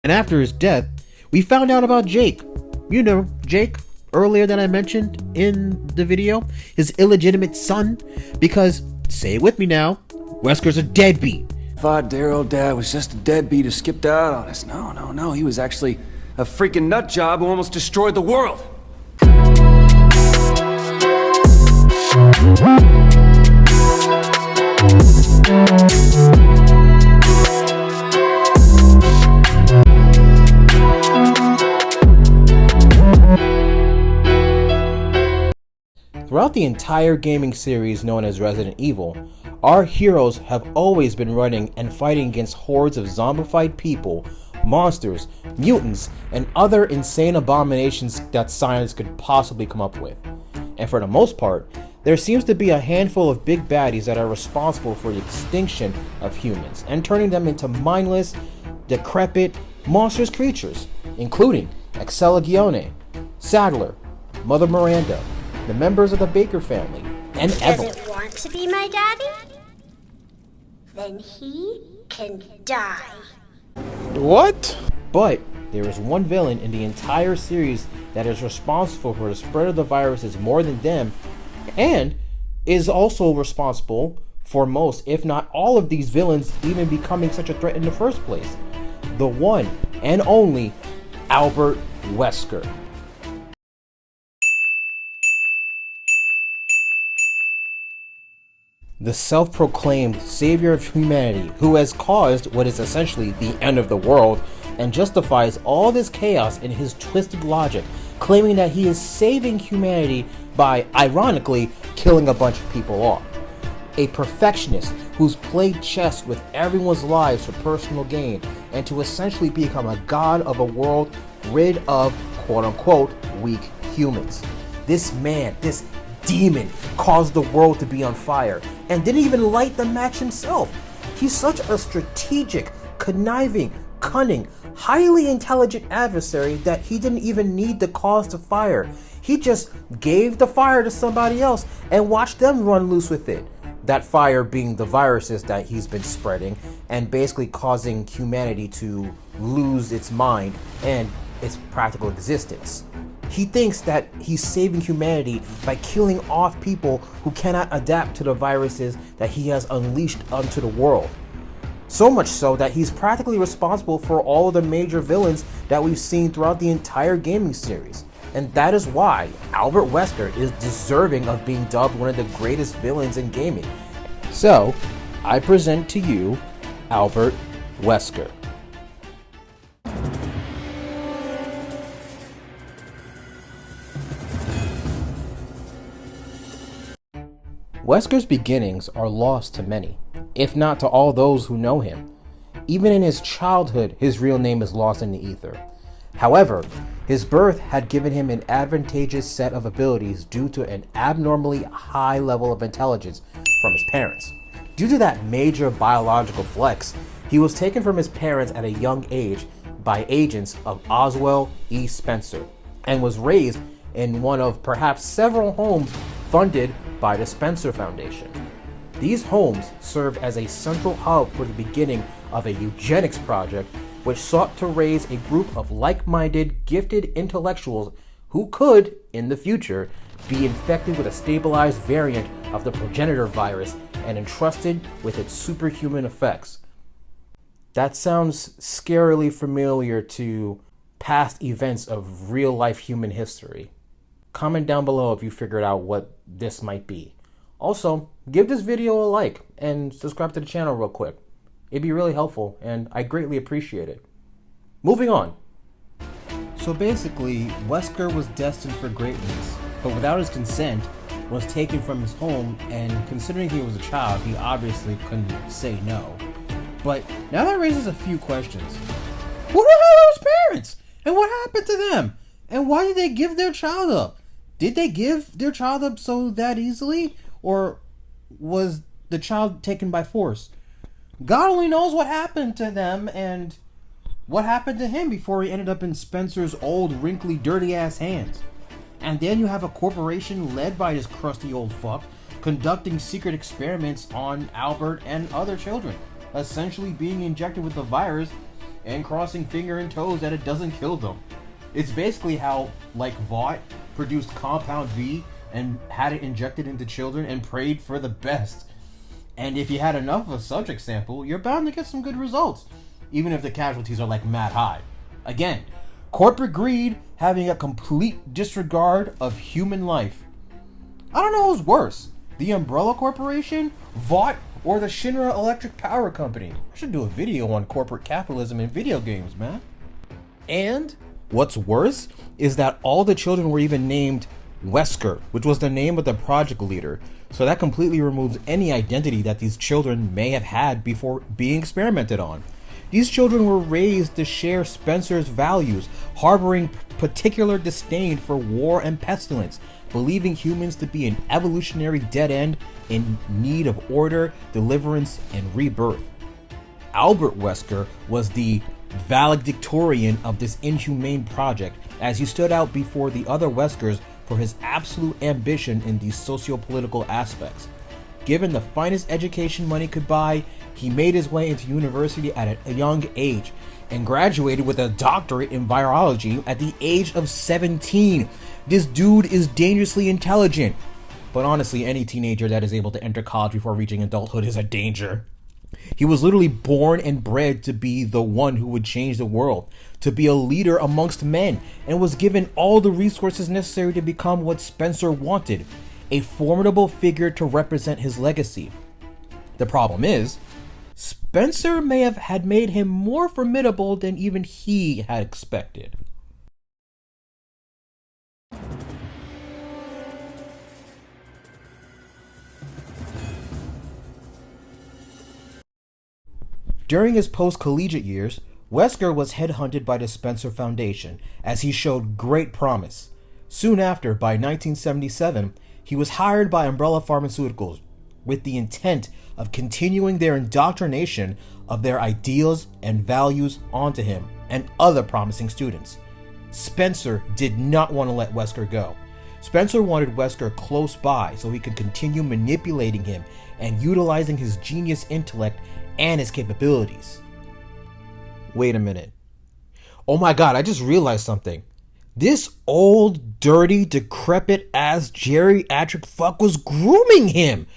And after his death, we found out about Jake. You know, Jake, earlier that I mentioned in the video, his illegitimate son, because, say it with me now, Wesker's a deadbeat. Thought Daryl Dad was just a deadbeat who skipped out on us. No, he was actually a freaking nut job who almost destroyed the world. Throughout the entire gaming series known as Resident Evil, our heroes have always been running and fighting against hordes of zombified people, monsters, mutants, and other insane abominations that science could possibly come up with. And for the most part, there seems to be a handful of big baddies that are responsible for the extinction of humans and turning them into mindless, decrepit, monstrous creatures, including Excelligione, Sadler, Mother Miranda, the members of the Baker family, and Evelyn. Does it want to be my daddy? Then he can die. What? But there is one villain in the entire series that is responsible for the spread of the viruses more than them, and is also responsible for most, if not all, of these villains even becoming such a threat in the first place. The one and only Albert Wesker. The self-proclaimed savior of humanity, who has caused what is essentially the end of the world and justifies all this chaos in his twisted logic, claiming that he is saving humanity by, ironically, killing a bunch of people off. A perfectionist who's played chess with everyone's lives for personal gain and to essentially become a god of a world rid of quote-unquote weak humans. This man, this demon, caused the world to be on fire and didn't even light the match himself. He's such a strategic, conniving, cunning, highly intelligent adversary that he didn't even need the cause to fire. He just gave the fire to somebody else and watched them run loose with it. That fire being the viruses that he's been spreading and basically causing humanity to lose its mind and its practical existence. He thinks that he's saving humanity by killing off people who cannot adapt to the viruses that he has unleashed onto the world. So much so that he's practically responsible for all of the major villains that we've seen throughout the entire gaming series. And that is why Albert Wesker is deserving of being dubbed one of the greatest villains in gaming. So, I present to you Albert Wesker. Wesker's beginnings are lost to many, if not to all those who know him. Even in his childhood, his real name is lost in the ether. However, his birth had given him an advantageous set of abilities due to an abnormally high level of intelligence from his parents. Due to that major biological flex, he was taken from his parents at a young age by agents of Oswell E. Spencer and was raised in one of perhaps several homes funded by the Spencer Foundation. These homes served as a central hub for the beginning of a eugenics project which sought to raise a group of like-minded, gifted intellectuals who could, in the future, be infected with a stabilized variant of the Progenitor Virus and entrusted with its superhuman effects. That sounds scarily familiar to past events of real-life human history. Comment down below if you figured out what this might be. Also, give this video a like and subscribe to the channel real quick. It'd be really helpful and I greatly appreciate it. Moving on. So basically, Wesker was destined for greatness, but without his consent, was taken from his home, and considering he was a child, he obviously couldn't say no. But now that raises a few questions. Who the hell are his parents? And what happened to them? And why did they give their child up? Did they give their child up so that easily? Or was the child taken by force? God only knows what happened to them and what happened to him before he ended up in Spencer's old, wrinkly, dirty-ass hands. And then you have a corporation led by this crusty old fuck conducting secret experiments on Albert and other children, essentially being injected with the virus and crossing finger and toes that it doesn't kill them. It's basically how, like, Vought produced Compound V and had it injected into children and prayed for the best. And if you had enough of a subject sample, you're bound to get some good results, even if the casualties are like mad high. Again, corporate greed having a complete disregard of human life. I don't know who's worse, the Umbrella Corporation, Vought, or the Shinra Electric Power Company. I should do a video on corporate capitalism in video games, man. And what's worse is that all the children were even named Wesker, which was the name of the project leader. So that completely removes any identity that these children may have had before being experimented on. These children were raised to share Spencer's values, harboring particular disdain for war and pestilence, believing humans to be an evolutionary dead end in need of order, deliverance, and rebirth. Albert Wesker was the valedictorian of this inhumane project, as he stood out before the other Weskers for his absolute ambition in these socio-political aspects. Given the finest education money could buy, he made his way into university at a young age and graduated with a doctorate in virology at the age of 17. This dude is dangerously intelligent. But honestly, any teenager that is able to enter college before reaching adulthood is a danger. He was literally born and bred to be the one who would change the world, to be a leader amongst men, and was given all the resources necessary to become what Spencer wanted, a formidable figure to represent his legacy. The problem is, Spencer may have had made him more formidable than even he had expected. During his post-collegiate years, Wesker was headhunted by the Spencer Foundation as he showed great promise. Soon after, by 1977, he was hired by Umbrella Pharmaceuticals with the intent of continuing their indoctrination of their ideals and values onto him and other promising students. Spencer did not want to let Wesker go. Spencer wanted Wesker close by so he could continue manipulating him and utilizing his genius intellect and his capabilities. Wait a minute. Oh my god, I just realized something. This old, dirty, decrepit ass geriatric fuck was grooming him.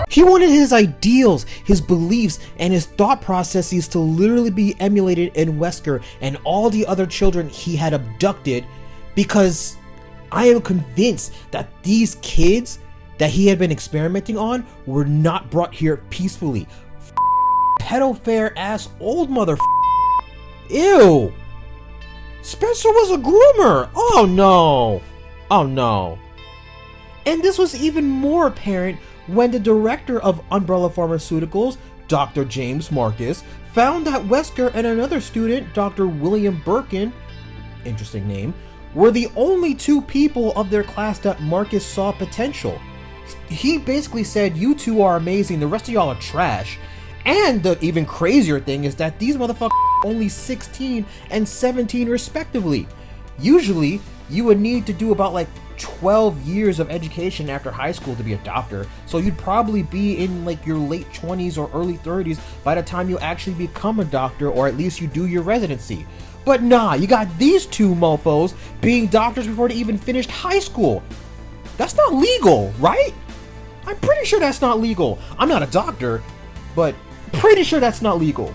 He wanted his ideals, his beliefs, and his thought processes to literally be emulated in Wesker and all the other children he had abducted, because I am convinced that these kids that he had been experimenting on were not brought here peacefully. Pedophile ass old mother. Ew. Spencer was a groomer. Oh no. Oh no. And this was even more apparent when the director of Umbrella Pharmaceuticals, Dr. James Marcus, found that Wesker and another student, Dr. William Birkin, interesting name, were the only two people of their class that Marcus saw potential. He basically said, "You two are amazing, the rest of y'all are trash." And the even crazier thing is that these motherfuckers are only 16 and 17 respectively. Usually, you would need to do about like 12 years of education after high school to be a doctor, so you'd probably be in like your late 20s or early 30s by the time you actually become a doctor, or at least you do your residency. But nah, you got these two mofos being doctors before they even finished high school. That's not legal, right? I'm pretty sure that's not legal. I'm not a doctor, but pretty sure that's not legal.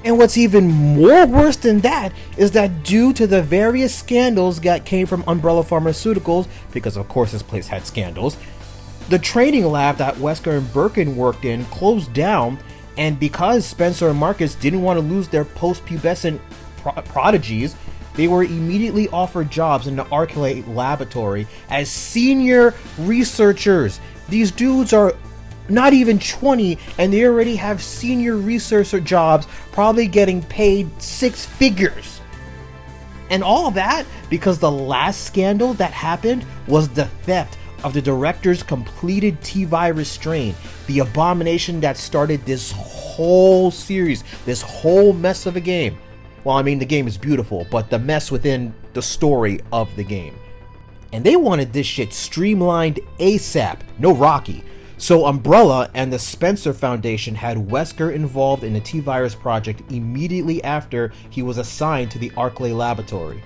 And what's even more worse than that is that due to the various scandals that came from Umbrella Pharmaceuticals, because of course this place had scandals, the training lab that Wesker and Birkin worked in closed down, and because Spencer and Marcus didn't want to lose their post-pubescent prodigies, they were immediately offered jobs in the Arclay laboratory as senior researchers. These dudes are not even 20 and they already have senior researcher jobs, probably getting paid 6 figures. And all that because the last scandal that happened was the theft of the director's completed T-Virus strain, the abomination that started this whole series, this whole mess of a game. Well, I mean, the game is beautiful, but the mess within the story of the game. And they wanted this shit streamlined ASAP, no Rocky. So Umbrella and the Spencer Foundation had Wesker involved in the T-Virus project immediately after he was assigned to the Arklay laboratory.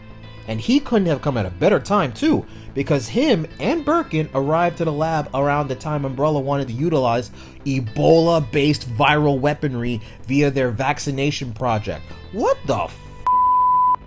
And he couldn't have come at a better time too, because him and Birkin arrived to the lab around the time Umbrella wanted to utilize Ebola-based viral weaponry via their vaccination project. What the f***?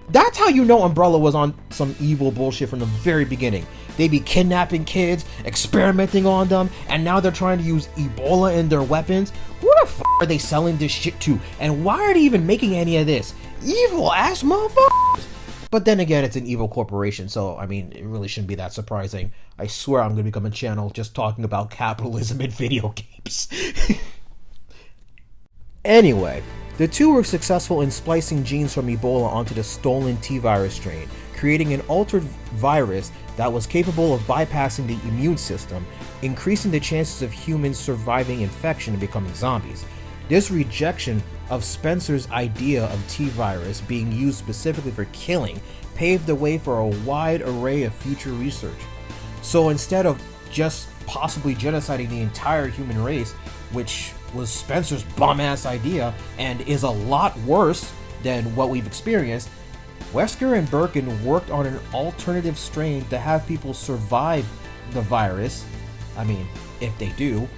That's how you know Umbrella was on some evil bullshit from the very beginning. They be kidnapping kids, experimenting on them, and now they're trying to use Ebola in their weapons. Who the f*** are they selling this shit to? And why are they even making any of this? Evil ass motherfuckers! But then again, it's an evil corporation, so I mean, it really shouldn't be that surprising. I swear I'm gonna become a channel just talking about capitalism in video games. Anyway, the two were successful in splicing genes from Ebola onto the stolen T-Virus strain, creating an altered virus that was capable of bypassing the immune system, increasing the chances of humans surviving infection and becoming zombies. This rejection of Spencer's idea of T-Virus being used specifically for killing paved the way for a wide array of future research. So instead of just possibly genociding the entire human race, which was Spencer's bum-ass idea and is a lot worse than what we've experienced, Wesker and Birkin worked on an alternative strain to have people survive the virus. I mean, if they do.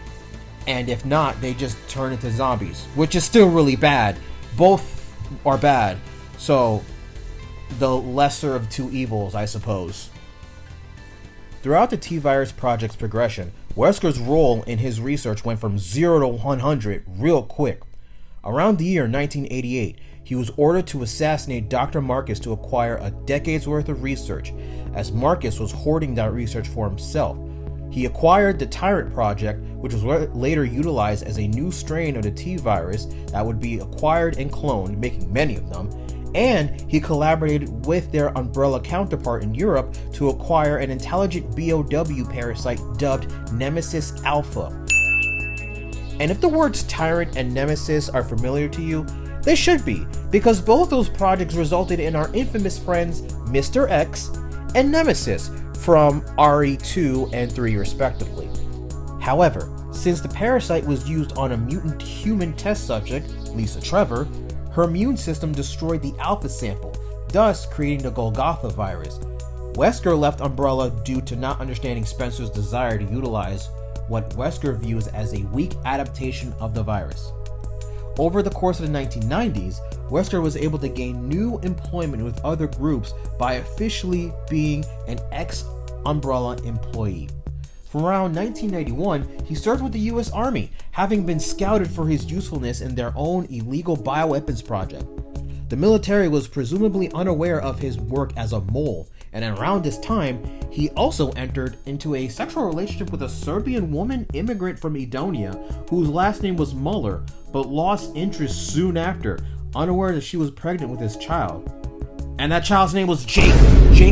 And if not, they just turn into zombies, which is still really bad. Both are bad. So, the lesser of two evils, I suppose. Throughout the T-Virus project's progression, Wesker's role in his research went from 0 to 100 real quick. Around the year 1988, he was ordered to assassinate Dr. Marcus to acquire a decade's worth of research, as Marcus was hoarding that research for himself. He acquired the Tyrant project, which was later utilized as a new strain of the T-Virus that would be acquired and cloned, making many of them, and he collaborated with their Umbrella counterpart in Europe to acquire an intelligent BOW parasite dubbed Nemesis Alpha. And if the words Tyrant and Nemesis are familiar to you, they should be, because both those projects resulted in our infamous friends Mr. X and Nemesis from RE2 and 3 respectively. However, since the parasite was used on a mutant human test subject, Lisa Trevor, her immune system destroyed the alpha sample, thus creating the Golgotha virus. Wesker left Umbrella due to not understanding Spencer's desire to utilize what Wesker views as a weak adaptation of the virus. Over the course of the 1990s, Wesker was able to gain new employment with other groups by officially being an ex-Umbrella employee. From around 1991, he served with the US Army, having been scouted for his usefulness in their own illegal bioweapons project. The military was presumably unaware of his work as a mole, and around this time, he also entered into a sexual relationship with a Serbian woman immigrant from Edonia, whose last name was Muller, but lost interest soon after, unaware that she was pregnant with his child. And that child's name was Jake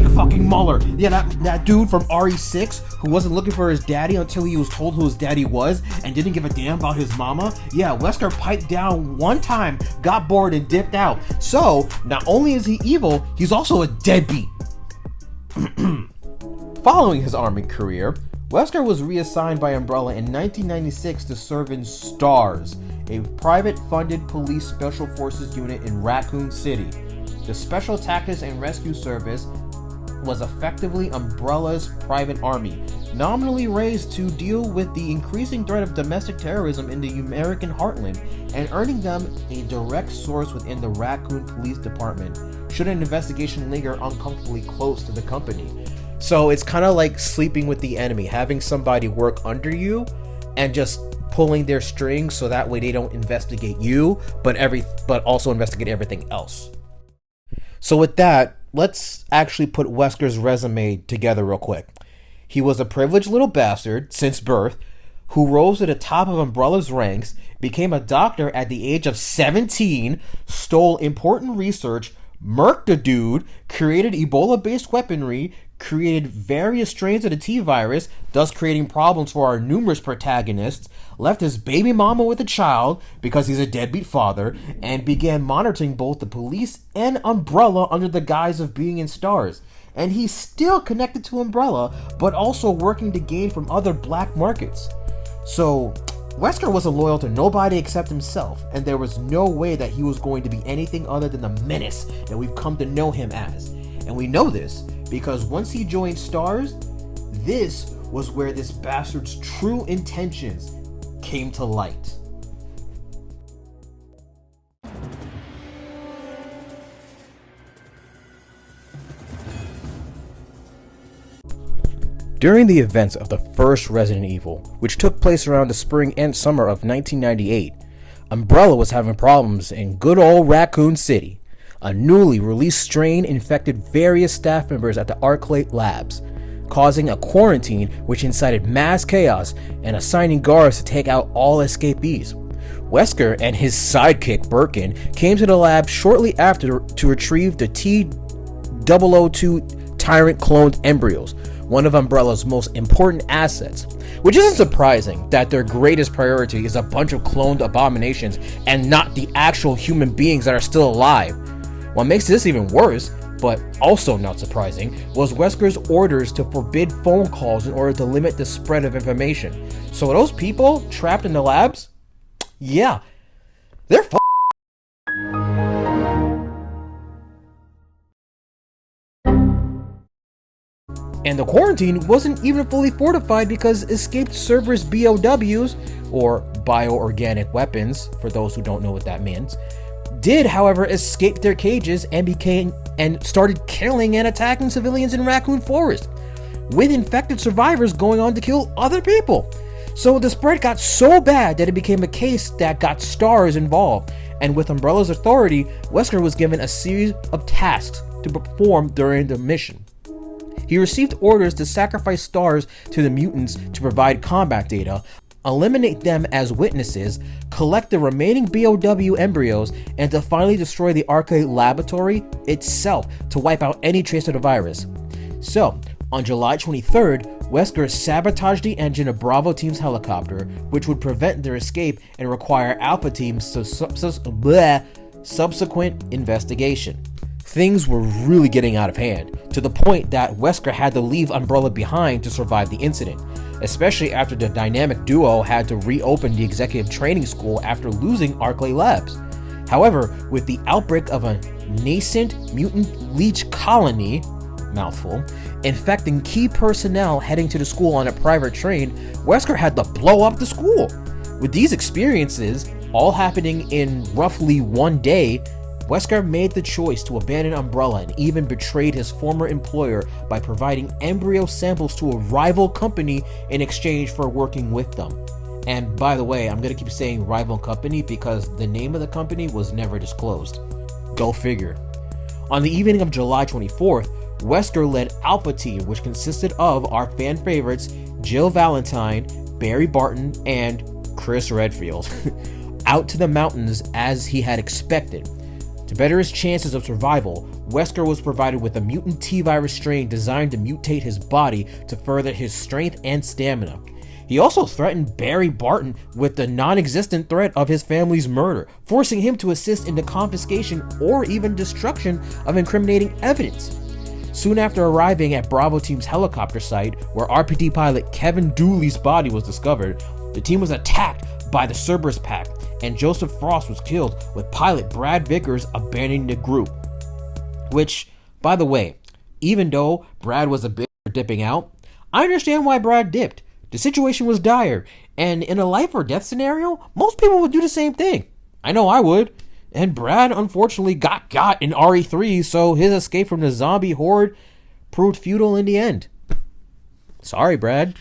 fucking Muller. Yeah, that dude from RE6 who wasn't looking for his daddy until he was told who his daddy was and didn't give a damn about his mama. Yeah, Wesker piped down one time, got bored and dipped out. So, not only is he evil, he's also a deadbeat. Following his army career, Wesker was reassigned by Umbrella in 1996 to serve in STARS, a private-funded police special forces unit in Raccoon City. The Special Tactics and Rescue Service was effectively Umbrella's private army, nominally raised to deal with the increasing threat of domestic terrorism in the American heartland, and earning them a direct source within the Raccoon Police Department, should an investigation linger uncomfortably close to the company. So it's kind of like sleeping with the enemy, having somebody work under you and just pulling their strings so that way they don't investigate you, but also investigate everything else. So with that, let's actually put Wesker's resume together real quick. He was a privileged little bastard since birth, who rose to the top of Umbrella's ranks, became a doctor at the age of 17, stole important research, murked a dude, created Ebola-based weaponry, created various strains of the T-Virus, thus creating problems for our numerous protagonists, left his baby mama with a child because he's a deadbeat father, and began monitoring both the police and Umbrella under the guise of being in STARS. And he's still connected to Umbrella, but also working to gain from other black markets. So Wesker wasn't loyal to nobody except himself, and there was no way that he was going to be anything other than the menace that we've come to know him as. And we know this because once he joined STARS, this was where this bastard's true intentions came to light. During the events of the first Resident Evil, which took place around the spring and summer of 1998, Umbrella was having problems in good old Raccoon City. A newly released strain infected various staff members at the Arclight Labs, causing a quarantine which incited mass chaos and assigning guards to take out all escapees. Wesker and his sidekick Birkin came to the lab shortly after to retrieve the T-002 Tyrant cloned embryos, one of Umbrella's most important assets, which isn't surprising that their greatest priority is a bunch of cloned abominations and not the actual human beings that are still alive. What makes this even worse, but also not surprising, was Wesker's orders to forbid phone calls in order to limit the spread of information. So those people trapped in the labs? Yeah, they're And the quarantine wasn't even fully fortified because escaped Cerberus BOWs, or bioorganic weapons, for those who don't know what that means, did, however, escape their cages and started killing and attacking civilians in Raccoon Forest, with infected survivors going on to kill other people. So the spread got so bad that it became a case that got STARS involved, and with Umbrella's authority, Wesker was given a series of tasks to perform during the mission. He received orders to sacrifice STARS to the mutants to provide combat data, eliminate them as witnesses, collect the remaining BOW embryos, and to finally destroy the Arclight laboratory itself to wipe out any trace of the virus. So, on July 23rd, Wesker sabotaged the engine of Bravo Team's helicopter, which would prevent their escape and require Alpha Team's subsequent investigation. Things were really getting out of hand, to the point that Wesker had to leave Umbrella behind to survive the incident, especially after the dynamic duo had to reopen the executive training school after losing Arclight Labs. However, with the outbreak of a nascent mutant leech colony, mouthful, infecting key personnel heading to the school on a private train, Wesker had to blow up the school. With these experiences all happening in roughly one day, Wesker made the choice to abandon Umbrella and even betrayed his former employer by providing embryo samples to a rival company in exchange for working with them. And by the way, I'm gonna keep saying rival company because the name of the company was never disclosed. Go figure. On the evening of July 24th, Wesker led Alpha Team, which consisted of our fan favorites Jill Valentine, Barry Barton, and Chris Redfield, out to the mountains as he had expected. To better his chances of survival, Wesker was provided with a mutant T-virus strain designed to mutate his body to further his strength and stamina. He also threatened Barry Barton with the non-existent threat of his family's murder, forcing him to assist in the confiscation or even destruction of incriminating evidence. Soon after arriving at Bravo Team's helicopter site, where RPD pilot Kevin Dooley's body was discovered, the team was attacked by the Cerberus Pack, and Joseph Frost was killed, with pilot Brad Vickers abandoning the group. Which, by the way, even though Brad was a bit for dipping out, I understand why Brad dipped. The situation was dire, and in a life or death scenario, most people would do the same thing. I know I would. And Brad unfortunately got in RE3, so his escape from the zombie horde proved futile in the end. Sorry, Brad.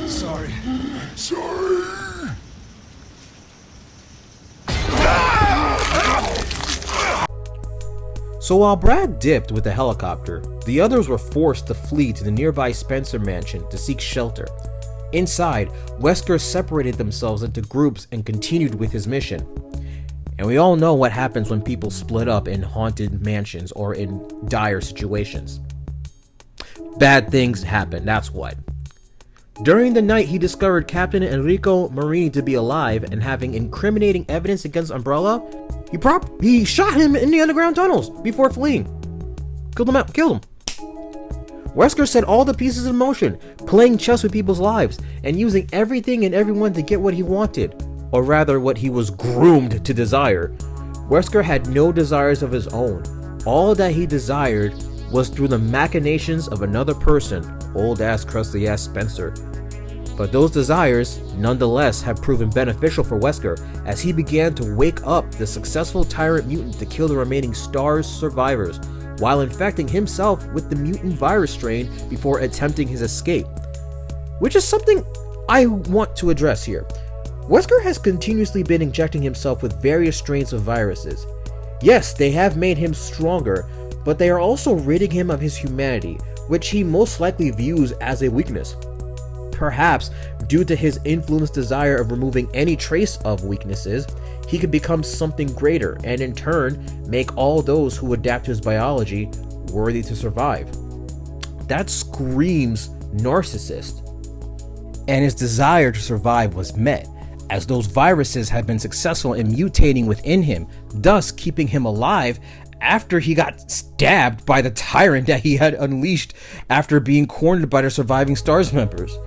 Sorry. So while Brad dipped with the helicopter, the others were forced to flee to the nearby Spencer mansion to seek shelter. Inside, Wesker separated themselves into groups and continued with his mission. And we all know what happens when people split up in haunted mansions or in dire situations. Bad things happen, that's what. During the night, he discovered Captain Enrico Marini to be alive and having incriminating evidence against Umbrella. He shot him in the underground tunnels before fleeing. Killed him. Wesker set all the pieces in motion, playing chess with people's lives, and using everything and everyone to get what he wanted, or rather what he was groomed to desire. Wesker had no desires of his own. All that he desired was through the machinations of another person, old-ass, crusty-ass Spencer. But those desires, nonetheless, have proven beneficial for Wesker as he began to wake up the successful tyrant mutant to kill the remaining STARS survivors, while infecting himself with the mutant virus strain before attempting his escape. Which is something I want to address here. Wesker has continuously been injecting himself with various strains of viruses. Yes, they have made him stronger, but they are also ridding him of his humanity, which he most likely views as a weakness. Perhaps, due to his influenced desire of removing any trace of weaknesses, he could become something greater and in turn make all those who adapt to his biology worthy to survive. That screams narcissist. And his desire to survive was met, as those viruses had been successful in mutating within him, thus keeping him alive after he got stabbed by the tyrant that he had unleashed after being cornered by the surviving STARS members.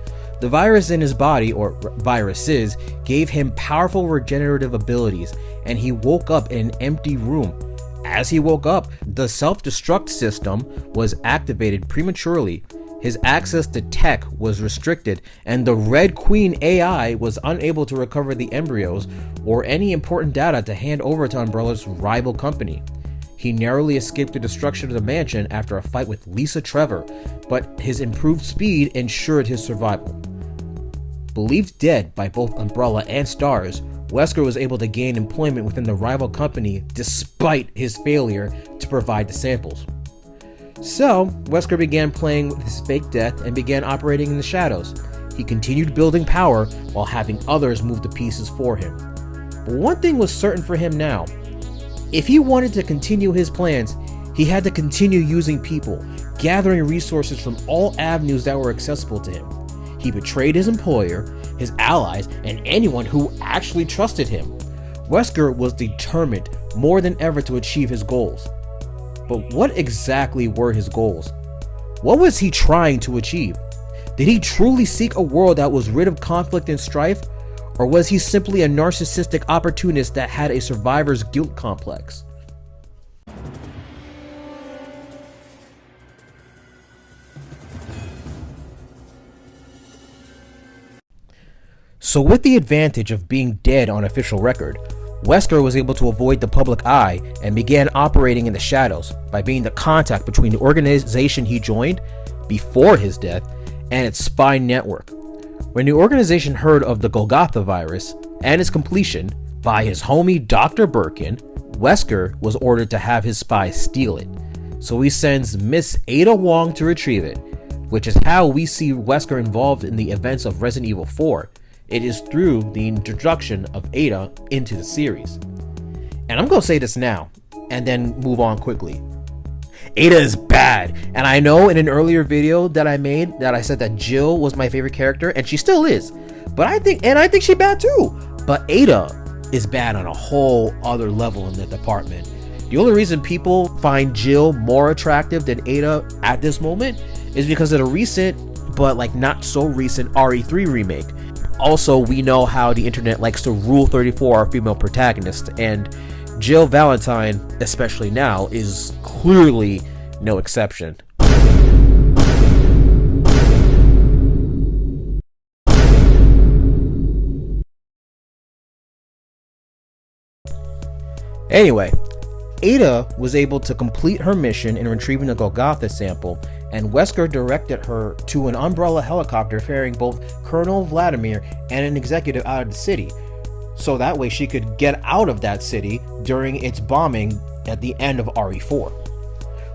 The virus in his body, or viruses, gave him powerful regenerative abilities, and he woke up in an empty room. As he woke up, the self-destruct system was activated prematurely. His access to tech was restricted, and the Red Queen AI was unable to recover the embryos or any important data to hand over to Umbrella's rival company. He narrowly escaped the destruction of the mansion after a fight with Lisa Trevor, but his improved speed ensured his survival. Believed dead by both Umbrella and STARS, Wesker was able to gain employment within the rival company despite his failure to provide the samples. So, Wesker began playing with his fake death and began operating in the shadows. He continued building power while having others move the pieces for him. But one thing was certain for him now. If he wanted to continue his plans, he had to continue using people, gathering resources from all avenues that were accessible to him. He betrayed his employer, his allies, and anyone who actually trusted him. Wesker was determined more than ever to achieve his goals. But what exactly were his goals? What was he trying to achieve? Did he truly seek a world that was rid of conflict and strife? Or was he simply a narcissistic opportunist that had a survivor's guilt complex? So with the advantage of being dead on official record, Wesker was able to avoid the public eye and began operating in the shadows by being the contact between the organization he joined before his death and its spy network. When the organization heard of the Golgotha virus and its completion by his homie Dr. Birkin, Wesker was ordered to have his spies steal it. So he sends Miss Ada Wong to retrieve it, which is how we see Wesker involved in the events of Resident Evil 4. It is through the introduction of Ada into the series. And I'm going to say this now, and then move on quickly. Ada is bad, and I know in an earlier video that I made that I said that Jill was my favorite character, and she still is. But I think she's bad too. But Ada is bad on a whole other level in the department. The only reason people find Jill more attractive than Ada at this moment is because of the recent, but like not so recent RE3 remake. Also, we know how the internet likes to rule 34 our female protagonists, and Jill Valentine, especially now, is clearly no exception. Anyway, Ada was able to complete her mission in retrieving the Golgotha sample, and Wesker directed her to an Umbrella helicopter ferrying both Colonel Vladimir and an executive out of the city, so that way she could get out of that city during its bombing at the end of RE4.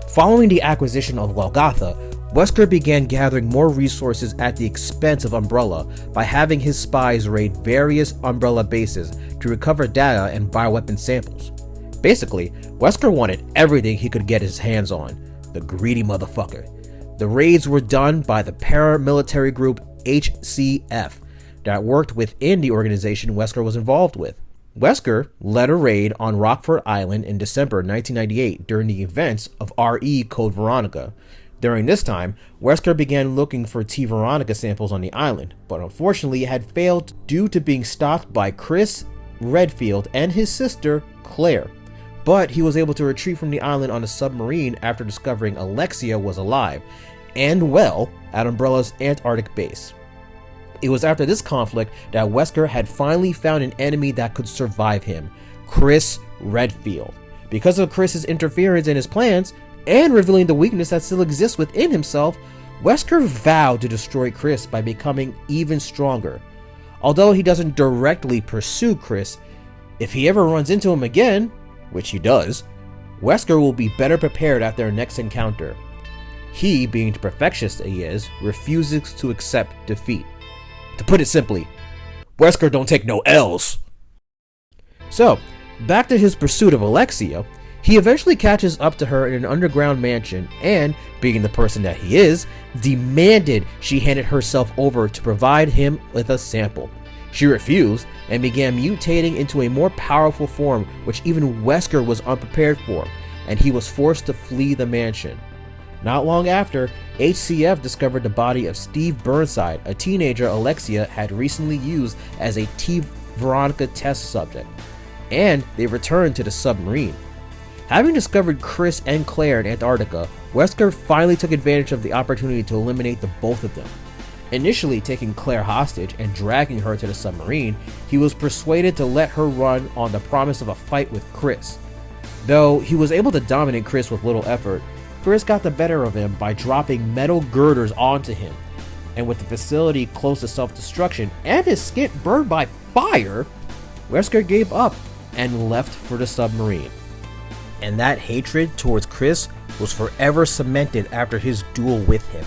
Following the acquisition of Golgotha, Wesker began gathering more resources at the expense of Umbrella by having his spies raid various Umbrella bases to recover data and bioweapon samples. Basically, Wesker wanted everything he could get his hands on, the greedy motherfucker. The raids were done by the paramilitary group HCF that worked within the organization Wesker was involved with. Wesker led a raid on Rockford Island in December 1998 during the events of RE Code Veronica. During this time, Wesker began looking for T. Veronica samples on the island, but unfortunately it had failed due to being stopped by Chris Redfield and his sister, Claire. But he was able to retreat from the island on a submarine after discovering Alexia was alive and well at Umbrella's Antarctic base. It was after this conflict that Wesker had finally found an enemy that could survive him, Chris Redfield. Because of Chris's interference in his plans, and revealing the weakness that still exists within himself, Wesker vowed to destroy Chris by becoming even stronger. Although he doesn't directly pursue Chris, if he ever runs into him again, which he does, Wesker will be better prepared at their next encounter. He, being the perfectionist that he is, refuses to accept defeat. To put it simply, Wesker don't take no L's. So, back to his pursuit of Alexia, he eventually catches up to her in an underground mansion and, being the person that he is, demanded she handed herself over to provide him with a sample. She refused and began mutating into a more powerful form which even Wesker was unprepared for, and he was forced to flee the mansion. Not long after, HCF discovered the body of Steve Burnside, a teenager Alexia had recently used as a T. Veronica test subject, and they returned to the submarine. Having discovered Chris and Claire in Antarctica, Wesker finally took advantage of the opportunity to eliminate the both of them. Initially taking Claire hostage and dragging her to the submarine, he was persuaded to let her run on the promise of a fight with Chris. Though he was able to dominate Chris with little effort, Chris got the better of him by dropping metal girders onto him, and with the facility close to self-destruction and his skin burned by fire, Wesker gave up and left for the submarine. And that hatred towards Chris was forever cemented after his duel with him,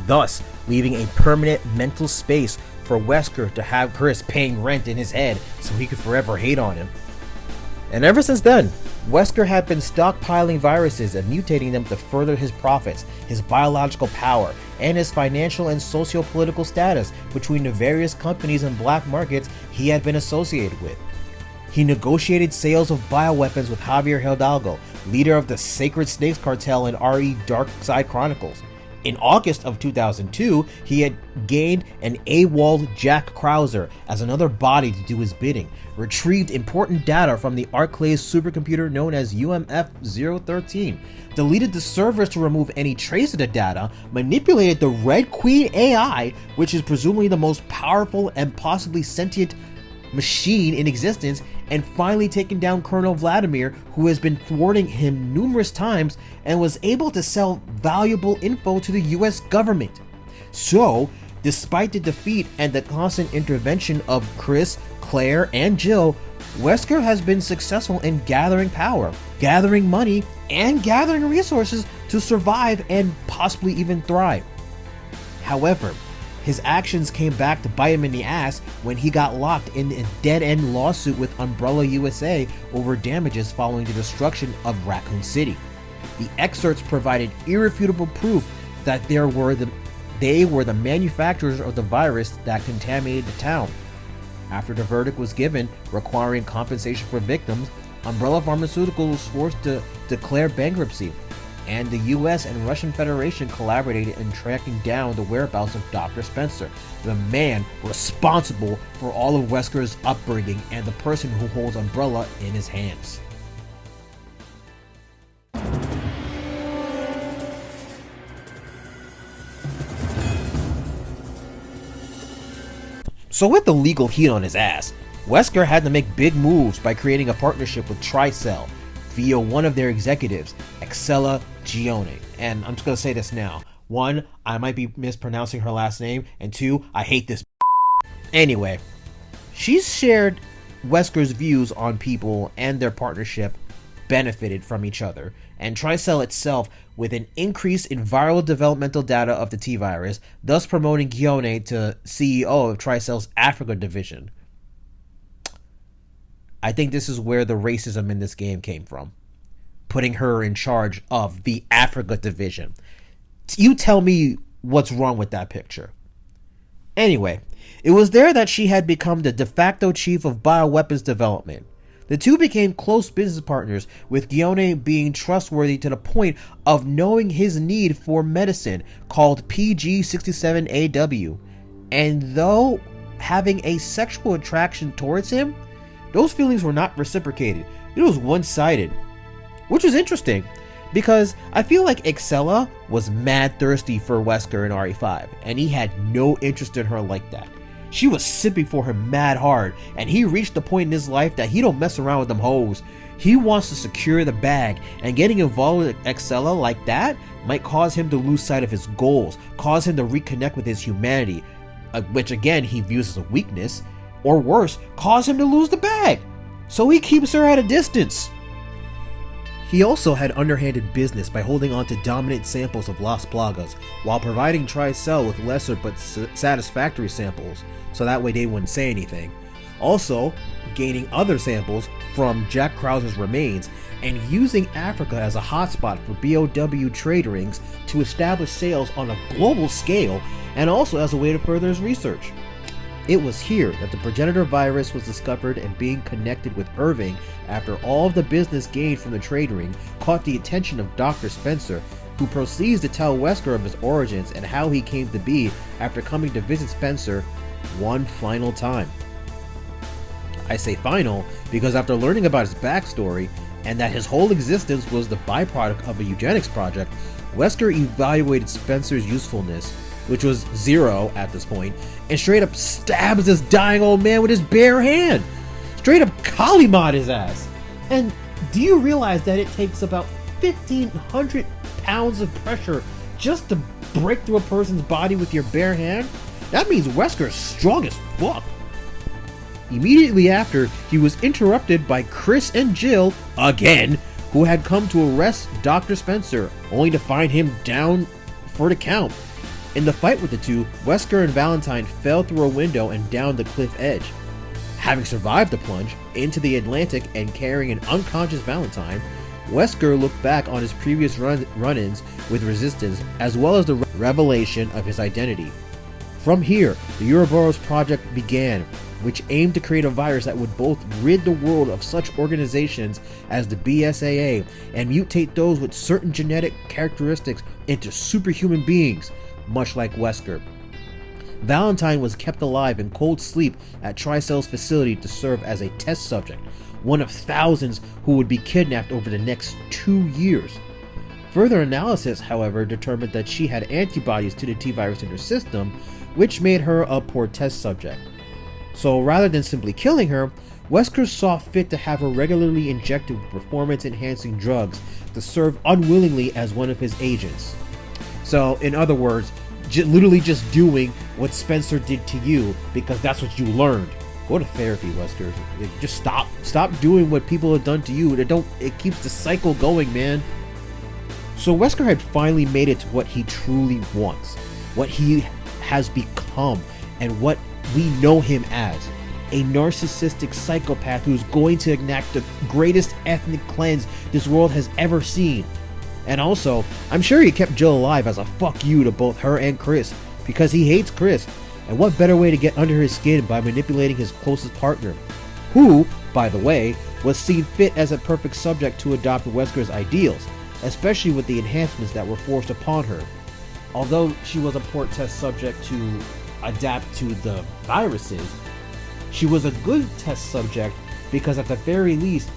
thus leaving a permanent mental space for Wesker to have Chris paying rent in his head so he could forever hate on him. And ever since then, Wesker had been stockpiling viruses and mutating them to further his profits, his biological power, and his financial and socio-political status between the various companies and black markets he had been associated with. He negotiated sales of bioweapons with Javier Hidalgo, leader of the Sacred Snakes cartel in RE Dark Side Chronicles. In August of 2002, he had gained an AWOL Jack Krauser as another body to do his bidding, retrieved important data from the Arclays supercomputer known as UMF-013, deleted the servers to remove any trace of the data, manipulated the Red Queen AI, which is presumably the most powerful and possibly sentient machine in existence, and finally taken down Colonel Vladimir, who has been thwarting him numerous times and was able to sell valuable info to the US government. So, despite the defeat and the constant intervention of Chris, Claire, and Jill, Wesker has been successful in gathering power, gathering money, and gathering resources to survive and possibly even thrive. However, his actions came back to bite him in the ass when he got locked in a dead-end lawsuit with Umbrella USA over damages following the destruction of Raccoon City. The excerpts provided irrefutable proof that they were the manufacturers of the virus that contaminated the town. After the verdict was given requiring compensation for victims, Umbrella Pharmaceuticals was forced to declare bankruptcy, and the US and Russian Federation collaborated in tracking down the whereabouts of Dr. Spencer, the man responsible for all of Wesker's upbringing and the person who holds Umbrella in his hands. So with the legal heat on his ass, Wesker had to make big moves by creating a partnership with Tricell via one of their executives, Excella Gione. And I'm just going to say this now. One, I might be mispronouncing her last name, and two, I hate this. Anyway, she's shared Wesker's views on people and their partnership benefited from each other, and Tricell itself with an increase in viral developmental data of the T-virus, thus promoting Gione to CEO of Tricell's Africa division. I think this is where the racism in this game came from. Putting her in charge of the Africa division. You tell me what's wrong with that picture. Anyway, it was there that she had become the de facto chief of bioweapons development. The two became close business partners, with Gione being trustworthy to the point of knowing his need for medicine called PG67AW. And though having a sexual attraction towards him, those feelings were not reciprocated. It was one-sided, which was interesting because I feel like Excella was mad thirsty for Wesker in RE5, and he had no interest in her like that. She was sipping for him mad hard, and he reached the point in his life that he don't mess around with them hoes. He wants to secure the bag, and getting involved with Excella like that might cause him to lose sight of his goals, cause him to reconnect with his humanity, which again he views as a weakness, or worse, cause him to lose the bag. So he keeps her at a distance. He also had underhanded business by holding on to dominant samples of Las Plagas, while providing Tricell with lesser but satisfactory samples, so that way they wouldn't say anything. Also, gaining other samples from Jack Krauser's remains, and using Africa as a hotspot for BOW trade rings to establish sales on a global scale, and also as a way to further his research. It was here that the Progenitor Virus was discovered, and being connected with Irving after all of the business gained from the trade ring caught the attention of Dr. Spencer, who proceeds to tell Wesker of his origins and how he came to be after coming to visit Spencer one final time. I say final because after learning about his backstory and that his whole existence was the byproduct of a eugenics project, Wesker evaluated Spencer's usefulness, which was 0 at this point, and straight up stabs this dying old man with his bare hand. Straight up Kalima'd his ass. And do you realize that it takes about 1,500 pounds of pressure just to break through a person's body with your bare hand? That means Wesker's strong as fuck. Immediately after, he was interrupted by Chris and Jill, again, who had come to arrest Dr. Spencer, only to find him down for the count. In the fight with the two, Wesker and Valentine fell through a window and down the cliff edge. Having survived the plunge into the Atlantic and carrying an unconscious Valentine, Wesker looked back on his previous run-ins with Resistance, as well as the revelation of his identity. From here, the Ouroboros project began, which aimed to create a virus that would both rid the world of such organizations as the BSAA and mutate those with certain genetic characteristics into superhuman beings, much like Wesker. Valentine was kept alive in cold sleep at Tricell's facility to serve as a test subject, one of thousands who would be kidnapped over the next 2 years. Further analysis, however, determined that she had antibodies to the T-virus in her system, which made her a poor test subject. So rather than simply killing her, Wesker saw fit to have her regularly injected with performance-enhancing drugs to serve unwillingly as one of his agents. So, in other words, literally just doing what Spencer did to you because that's what you learned. Go to therapy, Wesker. Just stop doing what people have done to you. It keeps the cycle going, man. So Wesker had finally made it to what he truly wants, what he has become, and what we know him as. A narcissistic psychopath who's going to enact the greatest ethnic cleanse this world has ever seen. And also, I'm sure he kept Jill alive as a fuck you to both her and Chris, because he hates Chris, and what better way to get under his skin by manipulating his closest partner, who, by the way, was seen fit as a perfect subject to adopt Wesker's ideals, especially with the enhancements that were forced upon her. Although she was a poor test subject to adapt to the viruses, she was a good test subject because at the very least,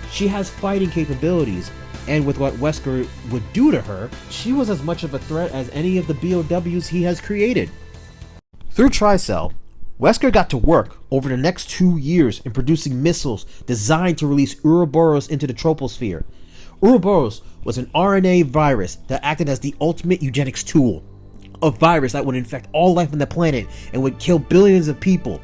she has fighting capabilities, and with what Wesker would do to her, she was as much of a threat as any of the BOWs he has created. Through Tricell, Wesker got to work over the next 2 years in producing missiles designed to release Ouroboros into the troposphere. Ouroboros was an RNA virus that acted as the ultimate eugenics tool. A virus that would infect all life on the planet and would kill billions of people.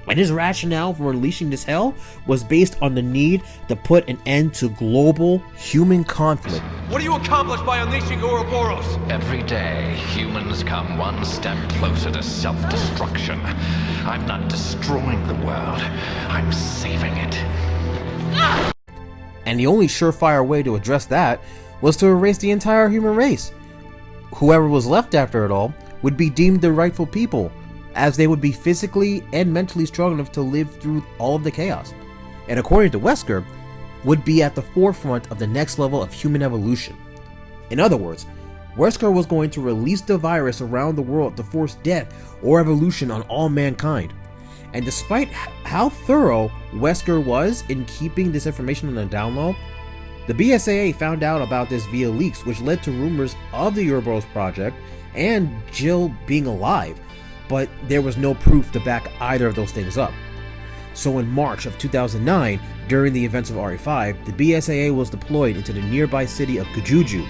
And his rationale for unleashing this hell was based on the need to put an end to global human conflict. What do you accomplish by unleashing Ouroboros? Every day, humans come one step closer to self-destruction. I'm not destroying the world, I'm saving it. And the only surefire way to address that was to erase the entire human race. Whoever was left after it all would be deemed the rightful people, as they would be physically and mentally strong enough to live through all of the chaos. and according to Wesker, would be at the forefront of the next level of human evolution. In other words, Wesker was going to release the virus around the world to force death or evolution on all mankind. And despite how thorough Wesker was in keeping this information on the down low, the BSAA found out about this via leaks, which led to rumors of the Ouroboros project and Jill being alive, but there was no proof to back either of those things up. So in March of 2009, during the events of RE5, the BSAA was deployed into the nearby city of Kajuju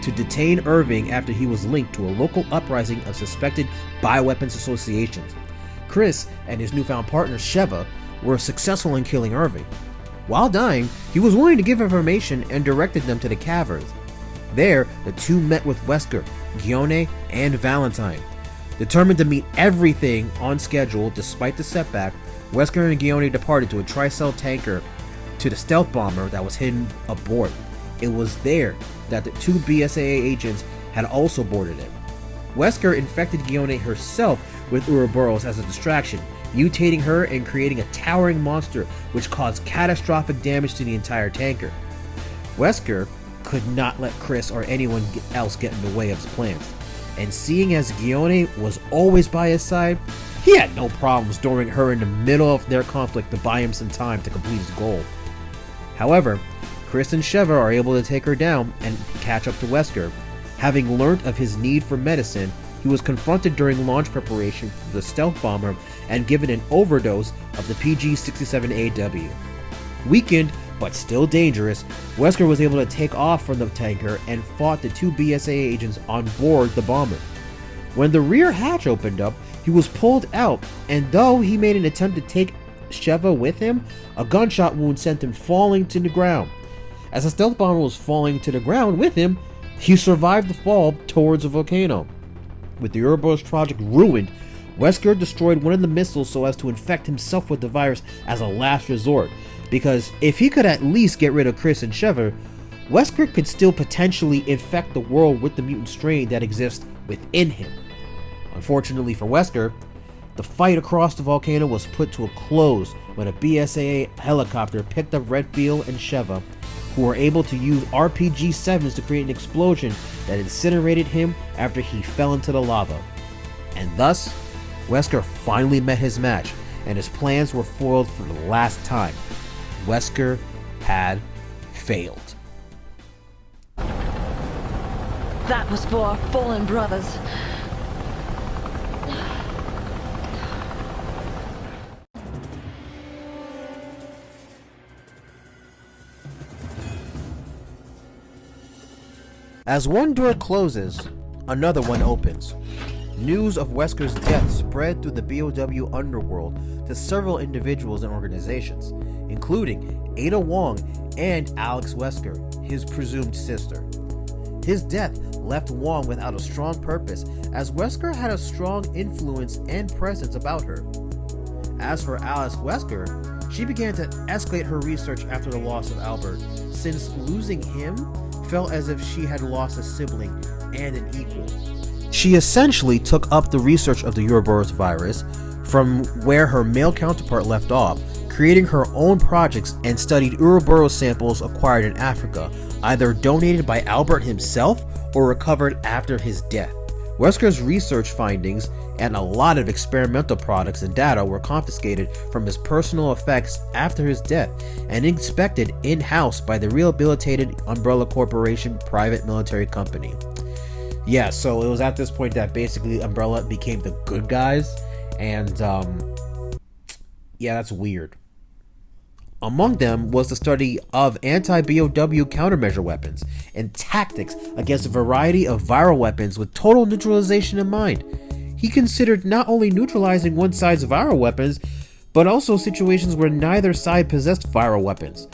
to detain Irving after he was linked to a local uprising of suspected bioweapons associations. Chris and his newfound partner Sheva were successful in killing Irving. While dying, he was willing to give information and directed them to the caverns. There, the two met with Wesker, Gione, and Valentine. Determined to meet everything on schedule despite the setback, Wesker and Gione departed to a tri-cell tanker to the stealth bomber that was hidden aboard. It was there that the two BSAA agents had also boarded it. Wesker infected Gione herself with Ouroboros as a distraction, mutating her and creating a towering monster which caused catastrophic damage to the entire tanker. Wesker could not let Chris or anyone else get in the way of his plans, and seeing as Gione was always by his side, he had no problems throwing her in the middle of their conflict to buy him some time to complete his goal. However, Chris and Sheva are able to take her down and catch up to Wesker. Having learned of his need for medicine, he was confronted during launch preparation for the stealth bomber and given an overdose of the PG-67AW. Weakened, but still dangerous, Wesker was able to take off from the tanker and fought the two BSAA agents on board the bomber. When the rear hatch opened up, he was pulled out, and though he made an attempt to take Sheva with him, a gunshot wound sent him falling to the ground. As the stealth bomber was falling to the ground with him, he survived the fall towards a volcano. With the Ouroboros project ruined, Wesker destroyed one of the missiles so as to infect himself with the virus as a last resort, because if he could at least get rid of Chris and Sheva, Wesker could still potentially infect the world with the mutant strain that exists within him. Unfortunately for Wesker, the fight across the volcano was put to a close when a BSAA helicopter picked up Redfield and Sheva, who were able to use RPG-7s to create an explosion that incinerated him after he fell into the lava. And thus, Wesker finally met his match, and his plans were foiled for the last time. Wesker had failed. That was for our fallen brothers. As one door closes, another one opens. News of Wesker's death spread through the BOW underworld to several individuals and organizations, including Ada Wong and Alex Wesker, his presumed sister. His death left Wong without a strong purpose, as Wesker had a strong influence and presence about her. As for Alice Wesker, she began to escalate her research after the loss of Albert, since losing him felt as if she had lost a sibling and an equal. She essentially took up the research of the Ouroboros virus from where her male counterpart left off, creating her own projects and studied Ouroboros samples acquired in Africa, either donated by Albert himself or recovered after his death. Wesker's research findings and a lot of experimental products and data were confiscated from his personal effects after his death and inspected in-house by the Rehabilitated Umbrella Corporation private military company. Yeah, so it was at this point that basically Umbrella became the good guys, and yeah, that's weird. Among them was the study of anti-BOW countermeasure weapons and tactics against a variety of viral weapons with total neutralization in mind. He considered not only neutralizing one side's viral weapons, but also situations where neither side possessed viral weapons.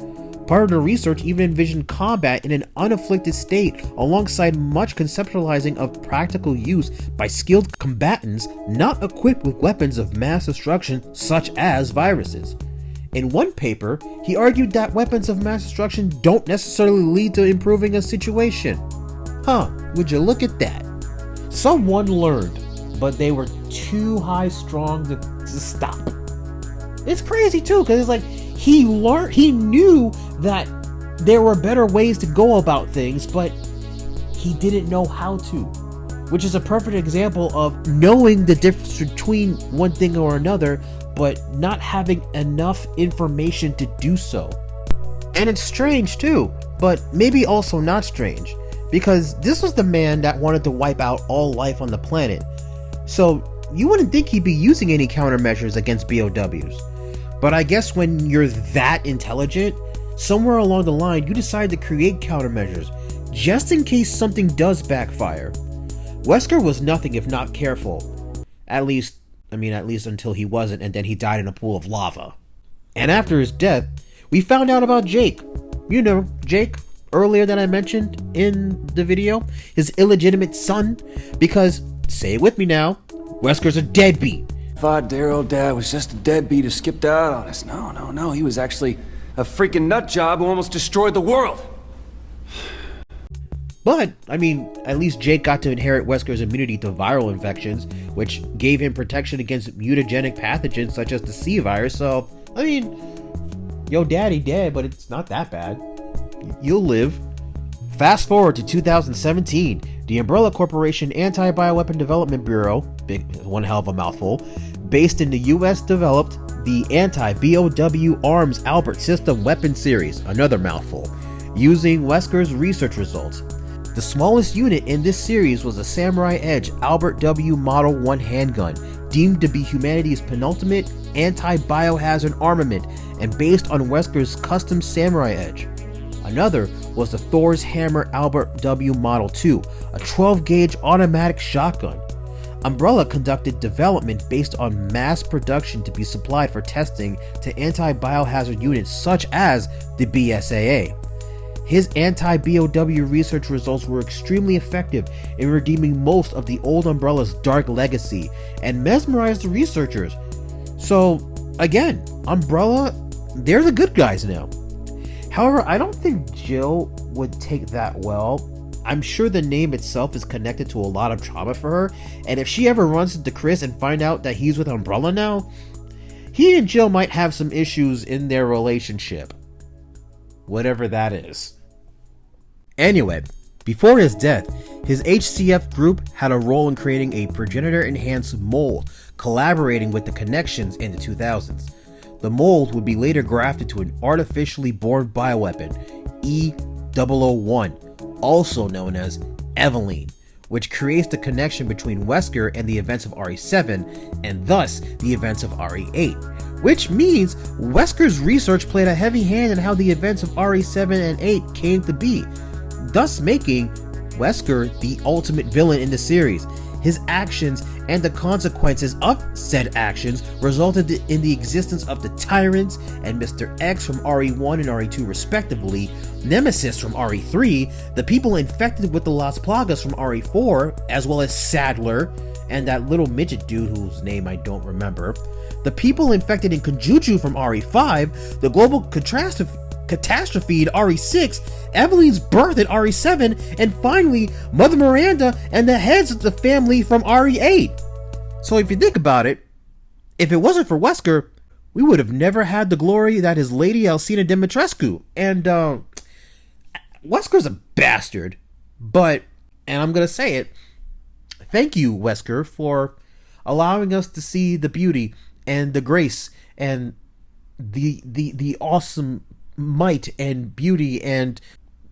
Part of the research even envisioned combat in an unafflicted state, alongside much conceptualizing of practical use by skilled combatants not equipped with weapons of mass destruction such as viruses. In one paper, he argued that weapons of mass destruction don't necessarily lead to improving a situation. Would you look at that? Someone learned, but they were too high strung to stop. It's crazy too, because it's like, He knew that there were better ways to go about things, but he didn't know how to. Which is a perfect example of knowing the difference between one thing or another, but not having enough information to do so. And it's strange too, but maybe also not strange, because this was the man that wanted to wipe out all life on the planet. So you wouldn't think he'd be using any countermeasures against BOWs. But I guess when you're that intelligent, somewhere along the line you decide to create countermeasures, just in case something does backfire. Wesker was nothing if not careful. At least until he wasn't, and then he died in a pool of lava. And after his death, we found out about Jake. You know, Jake, earlier that I mentioned in the video, his illegitimate son, because, say it with me now, Wesker's a deadbeat. Thought dear old dad was just a deadbeat who skipped out on us. No, he was actually a freaking nut job who almost destroyed the world. But, at least Jake got to inherit Wesker's immunity to viral infections, which gave him protection against mutagenic pathogens such as the C virus, so, yo daddy dead, but it's not that bad. You'll live. Fast forward to 2017, the Umbrella Corporation Anti-Bioweapon Development Bureau, one hell of a mouthful, based in the US, developed the Anti-BOW Arms Albert System Weapon Series, another mouthful, using Wesker's research results. The smallest unit in this series was a Samurai Edge Albert W Model 1 handgun, deemed to be humanity's penultimate anti-biohazard armament and based on Wesker's custom Samurai Edge. Another was the Thor's Hammer Albert W Model 2, a 12-gauge automatic shotgun. Umbrella conducted development based on mass production to be supplied for testing to anti-biohazard units such as the BSAA. His anti-BOW research results were extremely effective in redeeming most of the old Umbrella's dark legacy and mesmerized the researchers. So, again, Umbrella, they're the good guys now. However, I don't think Jill would take that well. I'm sure the name itself is connected to a lot of trauma for her, and if she ever runs into Chris and find out that he's with Umbrella now, he and Jill might have some issues in their relationship. Whatever that is. Anyway, before his death, his HCF group had a role in creating a progenitor-enhanced mold, collaborating with the Connections in the 2000s. The mold would be later grafted to an artificially born bioweapon, E-001, also known as Eveline, which creates the connection between Wesker and the events of RE7, and thus the events of RE8. Which means Wesker's research played a heavy hand in how the events of RE7 and 8 came to be, thus making Wesker the ultimate villain in the series. His actions and the consequences of said actions resulted in the existence of the Tyrants and Mr. X from RE1 and RE2 respectively, Nemesis from RE3, the people infected with the Las Plagas from RE4, as well as Sadler, and that little midget dude whose name I don't remember, the people infected in Konjuju from RE5, the global catastrophe in RE6, Eveline's birth in RE7, and finally, Mother Miranda and the heads of the family from RE8. So if you think about it, if it wasn't for Wesker, we would have never had the glory that is Lady Alcina Dimitrescu. And, Wesker's a bastard. But, and I'm gonna say it, thank you, Wesker, for allowing us to see the beauty and the grace and the awesome might and beauty, and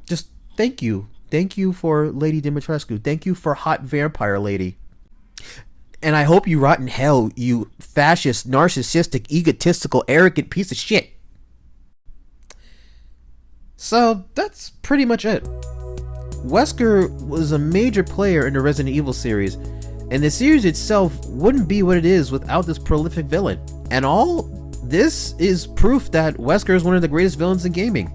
just thank you. Thank you for Lady Dimitrescu. Thank you for hot vampire lady. And I hope you rot in hell, you fascist, narcissistic, egotistical, arrogant piece of shit. So that's pretty much it. Wesker was a major player in the Resident Evil series, and the series itself wouldn't be what it is without this prolific villain. And all this is proof that Wesker is one of the greatest villains in gaming.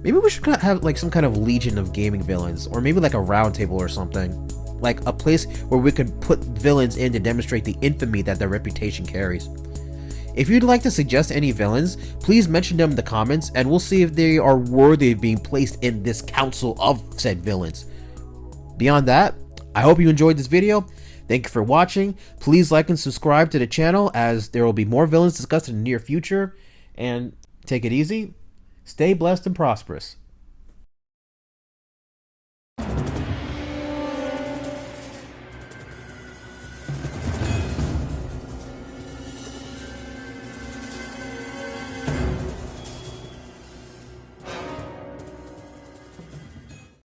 Maybe we should have like some kind of legion of gaming villains, or maybe like a round table or something. Like a place where we could put villains in to demonstrate the infamy that their reputation carries. If you'd like to suggest any villains, please mention them in the comments, and we'll see if they are worthy of being placed in this council of said villains. Beyond that, I hope you enjoyed this video. Thank you for watching. Please like and subscribe to the channel, as there will be more villains discussed in the near future. And Take it easy, stay blessed and prosperous.